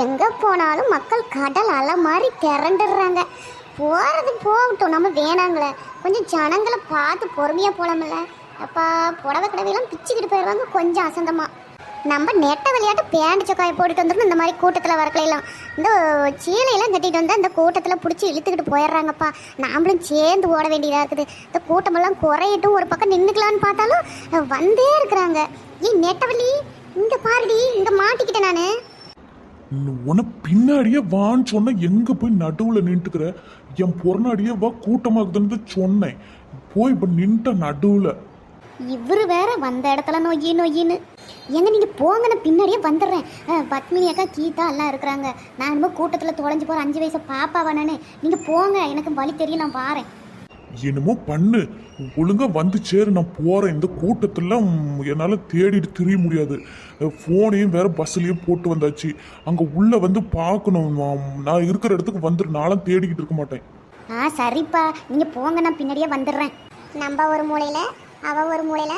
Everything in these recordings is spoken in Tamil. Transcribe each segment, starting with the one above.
எங்கே போனாலும் மக்கள் கடல் அலை மாதிரி திரண்டுடுறாங்க. போகிறது போகட்டும், நம்ம வேணாங்களே, கொஞ்சம் ஜனங்களை பார்த்து பொறுமையாக போகலாமில்ல. அப்பா புடவை கடவையெல்லாம் பிச்சுக்கிட்டு போயிடுவாங்க கொஞ்சம் அசந்தமாக. நம்ம நெட்ட விளையாட்டு பேண்ட் சொக்காயை போட்டுட்டு வந்துடும். இந்த மாதிரி கூட்டத்தில் வரக்கலாம் இந்த சீலையெல்லாம் கட்டிட்டு வந்தால் இந்த கூட்டத்தில் பிடிச்சி இழுத்துக்கிட்டு போயிடுறாங்கப்பா. நாமளும் சேர்ந்து ஓட வேண்டியதாக இருக்குது. இந்த கூட்டமெல்லாம் குறையிட்டும் ஒரு பக்கம் நின்றுக்கலான்னு பார்த்தாலும் வந்தே இருக்கிறாங்க. நெட்டவள்ளி இங்கே பாருடி, இங்கே மாட்டிக்கிட்டேன் நான். உன பின்னாடியே வான்னு சொன்ன எங்க போய் நடுவுல நின்றுக்கிற? என் பொறனாடியே வா கூட்டமாக்குதுன்னு சொன்னேன். போய் இப்ப நின்ட்ட நடுவுல. இவரு வேற வந்த இடத்துல நொய்யின்னு எங்க நீங்க போங்க, நான் பின்னாடியே வந்துடுறேன். பத்மினி அக்கா கீதா எல்லாம் இருக்கிறாங்க. நான் ரொம்ப கூட்டத்தில் தொலைஞ்சு போற 5 வயசு பாப்பாவா நானு. நீங்க போங்க, எனக்கு வழி தெரியும், நான் வாரேன். என்னமோ பண்ணு, ஒழுங்கா வந்து சேரு, நான் போறேன். இந்த கூட்டத்துல என்னால தேடிட்டு திரிய முடியாது. போனையும் வேற பஸ்லயும் போட்டு வந்தாச்சு. அங்க உள்ள வந்து பார்க்கணும். நான் இருக்கிற இடத்துக்கு வந்துரு, நானும் தேடிக்கிட்டு இருக்க மாட்டேன். சரிப்பா, நீங்க போங்க, நான் பின்னாடியே வந்துடுறேன். நம்ம ஒரு மூலையில அவ ஒரு மூலையில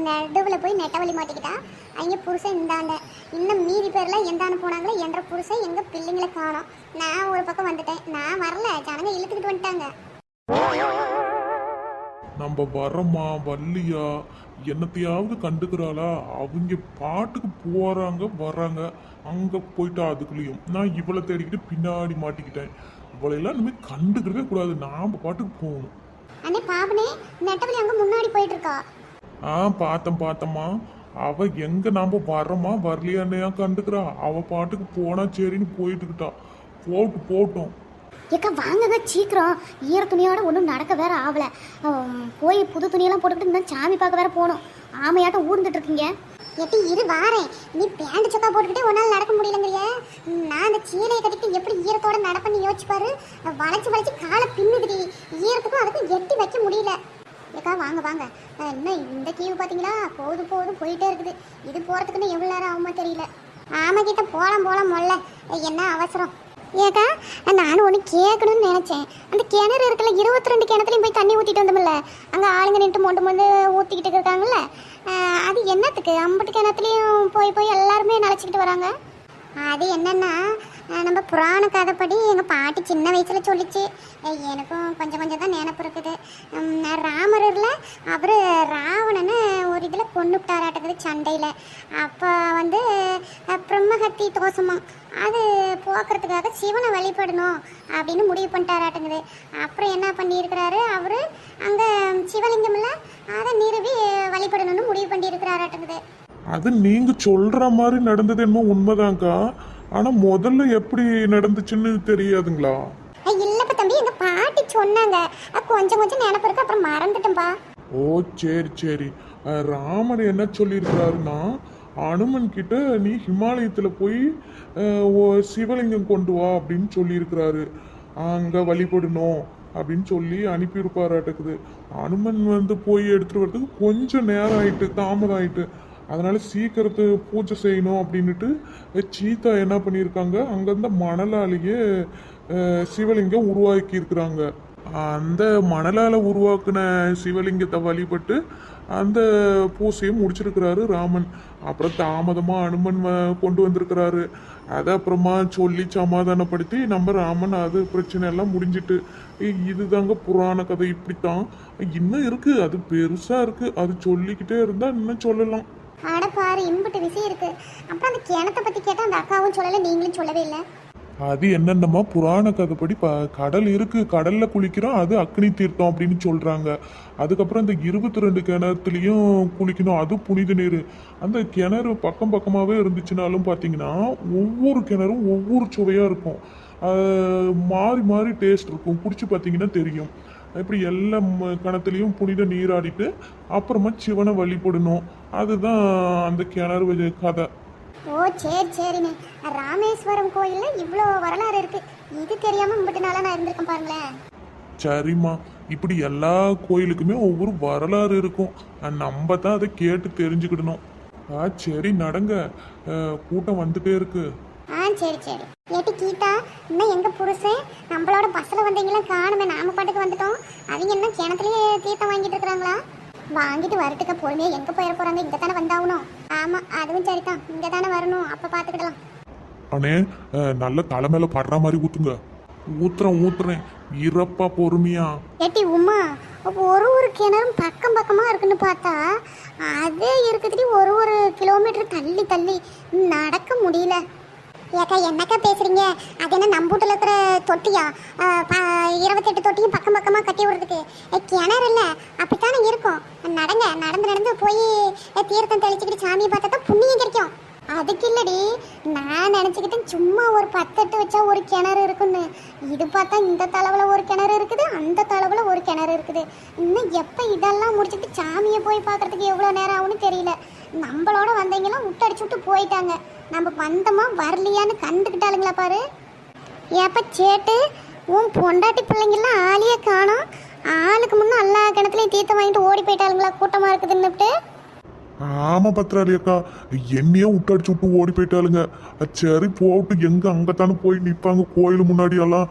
நடுவில் போய் நெட்டவழி மாட்டிக்கிட்டா. அவங்க புருஷன் இந்தாண்ட, இன்னும் மீதி பேர்லாம் எந்தாண்டு போனாங்களோ என்ற புருஷன் எங்க பிள்ளைங்களை காணோம். நான் ஒரு பக்கம் வந்துட்டேன். நான் வரல, ஜனங்க இழுத்துக்கிட்டு வந்துட்டாங்க. நம்ம வரோமா வள்ளியா என்னத்தையாவது கண்டுக்கிறாளா? அவங்க பாட்டுக்கு போறாங்க வர்றாங்க. அங்க போயிட்டா அதுக்குள்ளேயும் நான் இவளை தேடிக்கிட்டு பின்னாடி மாட்டிக்கிட்டேன். இவளையெல்லாம் இனிமே கண்டுக்கிறதே கூடாது, நாம பாட்டுக்கு போகணும். அண்ணே பாவனே, நெட்டவழி அங்க முன்னாடி போயிட்டு இருக்கா. பார்த்தம்மா. அவ எங்க நாம வரோமா வரலையானே கண்டுக்கிறா? அவ பாட்டுக்கு போனா சரின்னு போயிட்டுக்கிட்டா. போட்டோம். ஏக்கா வாங்க சீக்கிரம், ஈர துணியோட ஒன்றும் நடக்க வேற ஆகலை. போய் புது துணியெல்லாம் போட்டுக்கிட்டு இந்த சாமி பார்க்க வேற போகணும். ஆமையாட்டம் ஊர்ந்துட்டு இருக்கீங்க. எப்படி இரு வாரேன். நீ பேண்ட் சொக்கா போட்டுக்கிட்டே ஒரு நாள் நடக்க முடியலங்கிறிய. நான் அந்த சீலையை கட்டிட்டு எப்படி ஈரத்தோட நடப்பேன்னு யோசிச்சு பாரு. வளைச்சு காலை பின்னுதுடி. ஈரத்துக்கும் அதுக்கும் எட்டி வைக்க முடியல. ஏக்கா வாங்க. இன்னும் இந்த கீவு பார்த்தீங்களா, போதும் போயிட்டே இருக்குது. இது போகிறதுக்குன்னு எவ்வளோ நேரம் ஆகுமா தெரியல. ஆமாக்கிட்ட போகலாம் மொல்ல, என்ன அவசரம்? ஏக்கா நானும் ஒன்று கேட்கணும்னு நினச்சேன். அந்த கிணறு இருக்குல்ல, 22 கிணத்துலையும் போய் தண்ணி ஊற்றிட்டு வந்தோம்ல, அங்கே ஆளுங்க நின்று மொண்டு ஊற்றிக்கிட்டு இருக்காங்கல்ல, அது என்னத்துக்கு? அம்பட்டு கிணத்துலையும் போய் எல்லாருமே நினச்சிக்கிட்டு வராங்க. அது என்னன்னா, நம்ம புராண கதைப்படி எங்கள் பாட்டி சின்ன வயசில் சொல்லிச்சு. எனக்கும் கொஞ்சம் தான் நினப்பு இருக்குது. ராமரில் அவர் ராவணனை ஒரு இதில் கொண்டுட்டாராட்டுக்குது சண்டையில். அப்போ வந்து பிரம்மஹத்தி தோஷமா அது போக்குறதுக்காக சிவனை வழிபடணும் அப்படின்னு முடிவு பண்ணிட்டாராட்டுங்குது. அப்புறம் என்ன பண்ணியிருக்கிறாரு அவர், அங்கே சிவலிங்கம் இல்லை அதை நிறுவி வழிபடணும்னு முடிவு பண்ணியிருக்கிறாராட்டுங்குது. அது நீங்க சொல்ற மாதிரி நடந்தது என்னமோ உண்மைதான்க்கா. ஆனா முதல்ல எப்படி நடந்துச்சுன்னு தெரியாதுங்களா? இல்லப்பா தம்பி, எங்க பாட்டி சொன்னாங்க. கொஞ்சம் நினைப்பு இருக்கு, அப்புறம் மறந்துட்டேன்பா. ஓ சரி. ராமர் என்ன சொல்லியிருக்கிறாருன்னா, அனுமன் கிட்ட நீ ஹிமாலயத்துல போய் சிவலிங்கம் கொண்டு வா அப்படின்னு சொல்லியிருக்கிறாரு. அங்க வழிபடணும் அப்படின்னு சொல்லி அனுப்பியிருப்பாராட்டுக்குது. அனுமன் வந்து போய் எடுத்துட்டு வர்றதுக்கு கொஞ்சம் நேரம் ஆயிட்டு, தாமதம் ஆயிட்டு. அதனால சீக்கிரத்து பூஜை செய்யணும் அப்படின்னுட்டு சீதா என்ன பண்ணியிருக்காங்க, அங்கேருந்து மணலாலேயே சிவலிங்கம் உருவாக்கி இருக்கிறாங்க. அந்த மணலால் உருவாக்குன சிவலிங்கத்தை வழிபட்டு அந்த பூசையை முடிச்சிருக்கிறாரு ராமன். அப்புறம் தாமதமாக அனுமன் கொண்டு வந்திருக்கிறாரு. அதை அப்புறமா சொல்லி சமாதானப்படுத்தி நம்ம ராமன் அது பிரச்சனை எல்லாம் முடிஞ்சிட்டு. இதுதாங்க புராண கதை. இப்படித்தான் இன்னும் இருக்கு, அது பெருசா இருக்கு. அது சொல்லிக்கிட்டே இருந்தா இன்னும் சொல்லலாம். ஆட பாரு, இம்புட்டு விஷயம் இருக்கு. அப்புறம் அந்த கிணத்தை பத்தி கேட்டா அந்த அக்காவும் சொல்லலை, நீங்களும் சொல்லவே இல்லை. அது என்னென்னமா புராண கதைப்படி கடல் இருக்கு, கடல்ல குளிக்கிறோம், அது அக்னி தீர்த்தம் அப்படின்னு சொல்றாங்க. அதுக்கப்புறம் இந்த 22 கிணத்துலையும் குளிக்கணும், அது புனித நீர். அந்த கிணறு பக்கமாவே இருந்துச்சுனாலும் பார்த்தீங்கன்னா ஒவ்வொரு கிணறும் ஒவ்வொரு சுவையா இருக்கும். மாறி டேஸ்ட் இருக்கும். குடிச்சு பார்த்தீங்கன்னா தெரியும். இப்படி எல்லா கிணத்துலையும் புனித நீராடிட்டு அப்புறமா சிவனை வழிபடணும். அதுதான் அந்த கிணறு கதை. ஓ சரிண்ணே. ராமேஸ்வரம் கோயில்ல இவ்வளோ வரலாறு இருக்கு, இது தெரியாம முப்பட்டு நாளா நான் இருந்திருக்கேன் பாருங்களேன். சரிம்மா, இப்படி எல்லா கோயிலுக்குமே ஒவ்வொரு வரலாறு இருக்கும். நம்ம தான் அதை கேட்டு தெரிஞ்சுக்கிடணும். சரி நடங்க, கூட்டம் வந்துட்டே இருக்கு. சரி. ஏட்டி கீதா, இன்னும் எங்க புருஷன் நம்மளோட பஸ்ல வந்தீங்களா காணுமே, நாம பாட்டுக்கு வந்துட்டோம். அவங்க என்ன கிணத்துலயே தீர்த்தம் வாங்கிட்டு இருக்கிறாங்களா? வாங்கிட்டு வரட்டுக்க, பொறுமையா எங்க போயிட போறாங்க, இங்க தானே வந்தாகணும். ஆமா அதுவும் சரிதான், இங்க தானே வரணும், அப்ப பாத்துக்கிடலாம். அண்ணே நல்ல தலை மேல படுற மாதிரி ஊத்துங்க. ஊத்துறேன் இறப்பா பொறுமையா. ஏட்டி உமா, ஒரு கிணறும் பக்கம் பக்கமாக இருக்குன்னு பார்த்தா அதே இருக்குதுடி ஒரு கிலோமீட்டர் தள்ளி தள்ளி நடக்க முடியல. ஏக்கா என்னக்கா பேசுறீங்க? அது என்ன நம்பூட்டில் இருக்கிற தொட்டியா? 28 தொட்டியும் பக்கம் பக்கமாக கட்டி விடுறதுக்கு கிணறு இல்லை, அப்படித்தானே இருக்கும். நடந்து போய் தீர்த்தம் தெளிச்சுக்கிட்டு சாமியை பார்த்தா தான் புண்ணியம் கிடைக்கும். அதுக்கு இல்லடி, நான் நினச்சிக்கிட்டேன் சும்மா ஒரு 10 வச்சா ஒரு கிணறு இருக்குன்னு. இது பார்த்தா இந்த தளவில் ஒரு கிணறு இருக்குது, அந்த தளவில் ஒரு கிணறு இருக்குது. இன்னும் எப்போ இதெல்லாம் முடிச்சுட்டு சாமியை போய் பார்க்கறதுக்கு எவ்வளோ நேரம் ஆகும்னு தெரியல. நம்மளோட வந்தவங்களாம் விட்டடிச்சு விட்டு போயிட்டாங்க. நம்ம வந்தோமா வரலையான்னு கண்டுக்கிட்டாளுங்களா பாரு. ஏப்பா சேட்டு, உன் பொண்டாட்டி பிள்ளைங்கெல்லாம் ஆளையே காணோம். ஆளுக்கு முன்னே எல்லா கிணத்துலையும் தீர்த்தம் வாங்கிட்டு ஓடி போயிட்டாளுங்களா கூட்டமாக இருக்குதுன்னுட்டு? ஆமா பத்திராளி அக்கா, என்னையே விட்டடிச்சு விட்டு ஓடி போயிட்டாளுங்க. சரி போட்டு எங்க அங்கத்தானே போய் நிற்பாங்க கோயில் முன்னாடி எல்லாம்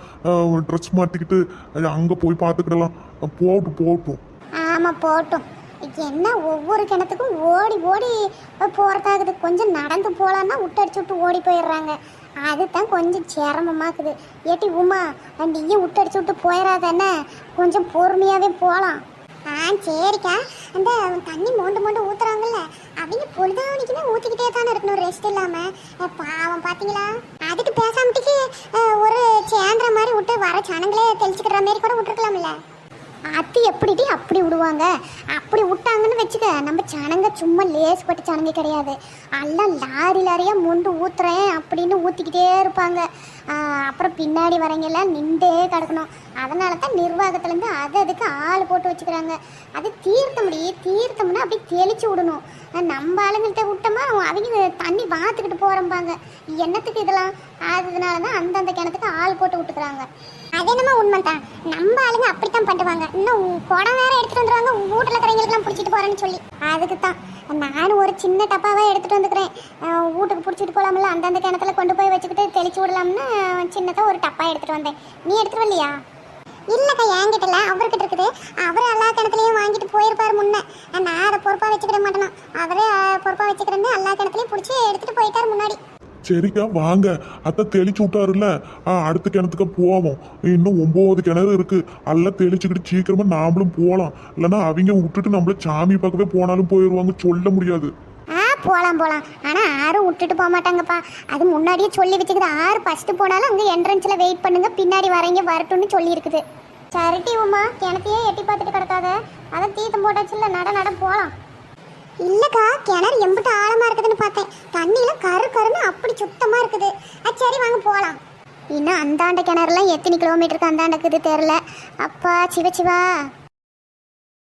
ட்ரெஸ் மாட்டிக்கிட்டு அங்க போய் பார்த்துக்கிடலாம். போகட்டும். ஆமாம் போகட்டும். என்ன ஒவ்வொரு கிணத்துக்கும் ஓடி போகிறதாகுது. கொஞ்சம் நடந்து போகலான்னா விட்டடிச்சு விட்டு ஓடி போயிடுறாங்க. அதுதான் கொஞ்சம் சிரமமாக்குது. ஏட்டி உமா, நீயும் விட்டடிச்சு விட்டு போயிடாதானே, கொஞ்சம் பொறுமையாகவே போகலாம். சரிக்கா. அந்த தண்ணி மோண்டு ஊத்துறாங்கல்ல, அவங்க பொழுதாவணிக்குமே ஊற்றிக்கிட்டே தானே இருக்கணும், ரெஸ்ட் இல்லாமல். பாவம் பார்த்தீங்களா? அதுக்கு பேசாமட்டுக்கு ஒரு சேந்திர மாதிரி விட்டு வர ஜனங்களே தெளிச்சுக்கிற மாதிரி கூட விட்டுருக்கலாம்ல. அது எப்படிடி அப்படி விடுவாங்க? அப்படி விட்டாங்கன்னு வச்சுக்க, நம்ம ஜனங்க சும்மா லேஸ்பட்டு ஜனங்க கிடையாது. எல்லாம் லாரியாக மொண்டு ஊத்துறேன் அப்படின்னு ஊற்றிக்கிட்டே இருப்பாங்க. அப்புறம் பின்னாடி வரவங்கெல்லாம் நின்றே கிடக்கணும். அதனால தான் நிர்வாகத்துலேருந்து அதுக்கு ஆள் போட்டு வச்சுக்கிறாங்க. அது தீர்த்தம்னா அப்படி தெளிச்சு விடணும். நம்ம ஆளுங்கள்ட்ட விட்டோமா அவங்க தண்ணி வாத்துக்கிட்டு போகிறம்பாங்க. என்னத்துக்கு இதெல்லாம்? அதனால தான் அந்தந்த கிணத்துக்கு ஆள் போட்டு விட்டுக்கிறாங்க. அது என்னமோ உண்மைதான், நம்ம ஆளுங்க அப்படித்தான் பண்ணுவாங்க. இன்னும் குடம் வேற எடுத்துட்டு வந்துடுவாங்க, வீட்டில் இருக்கிறவங்களுக்குலாம் பிடிச்சிட்டு போறேன்னு சொல்லி. அதுக்கு தான் நானும் ஒரு சின்ன டப்பாவே எடுத்துட்டு வந்துக்கிறேன். வீட்டுக்கு பிடிச்சிட்டு போகலாம்ல, அந்தந்த கிணத்துல கொண்டு போய் வச்சுக்கிட்டு தெளிச்சு விடலாம்னு சின்னதாக ஒரு டப்பா எடுத்துட்டு வந்தேன். நீ எடுத்துட்டு வரலையா? இல்லைக்கா, என்கிட்டல அவர்கிட்ட இருக்குது. அவர் எல்லா கிணத்துலையும் வாங்கிட்டு போயிருப்பாரு முன்னே. நான் அதை பொறுப்பாக வச்சுக்கிட மாட்டேனா, அவரே பொறுப்பாக வச்சுக்கிறேன்னு எல்லா கிணத்துலையும் பிடிச்சி எடுத்துட்டு போயிட்டார் முன்னாடி. சரிக்கா வாங்க, அத்தை தெளிச்சு விட்டாருல்ல, அடுத்த கிணத்துக்கு போவோம். இன்னும் 9 கிணறு இருக்கு, எல்லாம் தெளிச்சுக்கிட்டு சீக்கிரமா நாமளும் போகலாம். இல்லைன்னா அவங்க விட்டுட்டு நம்மள சாமி பார்க்கவே போனாலும் போயிடுவாங்க, சொல்ல முடியாது. போகலாம். ஆனால் யாரும் விட்டுட்டு போக மாட்டாங்கப்பா. அது முன்னாடியே சொல்லி வச்சுக்குது. 6 ஃபஸ்ட்டு போனாலும் அங்கே என்ட்ரன்ஸில் வெயிட் பண்ணுங்க, பின்னாடி வரீங்க வரட்டும்னு சொல்லியிருக்குது. சரிட்டி உமா, கிணத்தையே எட்டி பார்த்துட்டு கிடக்காத. அதான் தீர்த்தம் போட்டாச்சு இல்லை, நட போகலாம். இல்லைக்கா, கிணறு எம்பிட்டு ஆழமாக இருக்குதுன்னு பார்த்தேன். தண்ணியெலாம் கருன்னு அப்படி சுத்தமாக இருக்குது. சரி வாங்க போகலாம். இன்னும் அந்தாண்ட கிணறுலாம் எத்தனை கிலோமீட்டருக்கு அந்தாண்ட இருக்குது தெரில. அப்பா சிவா